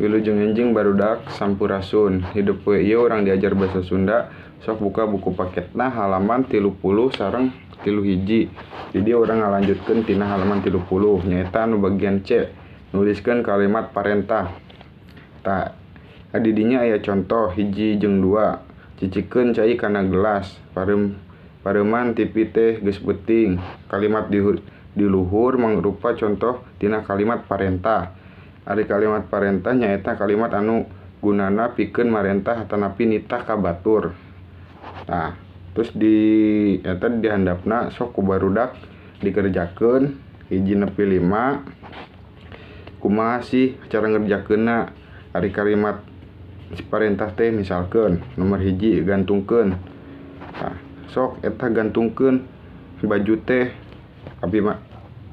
Wilujeng enjing barudak sampurasun. Hidup we ieu urang diajar basa Sunda. Sok buka buku paketna halaman 30 sareng 31. Jadi orang ngalanjutkeun tina halaman 30 nyaeta nu bagian C. Nuliskeun kalimat parentah. Tah, di dinya aya contoh 1 jeung 2. Cicikeun cai kana gelas. Pareuman tipi teh geus beuting. Kalimat di luhur mangrupa contoh tina kalimat parentah. Ari kalimat parentah nyaeta kalimat anu gunana pikeun marentah atanapi nitah ka batur. Nah, terus eta di handapna sok ku barudak dikerjakeun 1 nepi 5. Kumaha sih cara ngerjakeunna? Ari kalimat parentah teh misalkeun nomor 1 gantungkeun. Nah, sok eta gantungkeun baju teh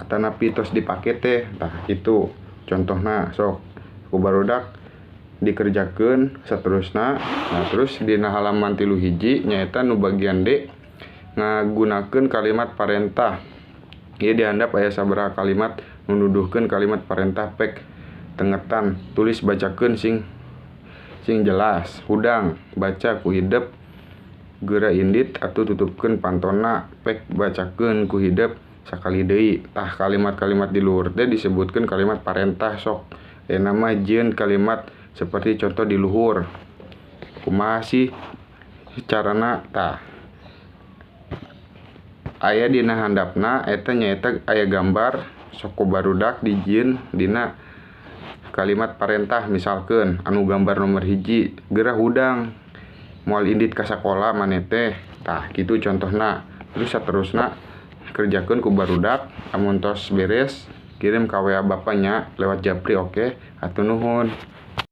atanapi tos dipake teh. Tah kitu contohna sok ku barudak dikerjakeun saterusna. Nah, terus dina halaman 31 nyaeta nu bagian D ngagunakeun kalimat parentah. Ieu dihandap aya sabaraha kalimat nu nuduhkeun kalimat parentah pek tengetan. Tulis bacakeun sing jelas. Hudang baca ku hidep geura indit atuh tutupkeun pantonna pek bacakeun ku hidep sakali deui. Tah kalimat-kalimat di luhur teh disebutkeun kalimat parentah sok. Nama jieun kalimat seperti contoh di luhur. Kumaha sih carana? Tah, aya dina handapna eta nyaeta aya gambar sok ku barudak dijieun dina kalimat parentah. Misalkeun anu gambar nomor 1 geura hudang moal indit ka sakola maneh teh. Tah kitu contohna. Terus saterusna kerjakeun ku barudak. Amun tos beres kirim ka WA bapaknya lewat japri. Oke, hatur nuhun.